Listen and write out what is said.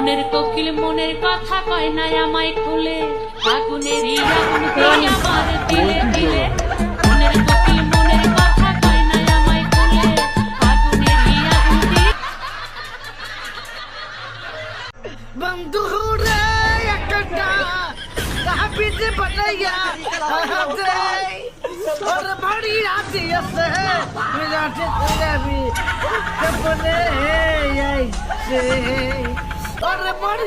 মনের কোকিল মনের কথা কয় না আমায় খুলে, আগুনের আগুন দিয়ে আমার দিলে দিলে। মনের কোকিল মনের কথা কয় না আমায় খুলে, আগুনের আগুন দিয়ে। বন্ধু রে একটা হাবিজ বানাইয়া হাতে ওর বাড়ি রাতে আছে মিরাটে তুমি কপনে আইছে ওর বাড়ি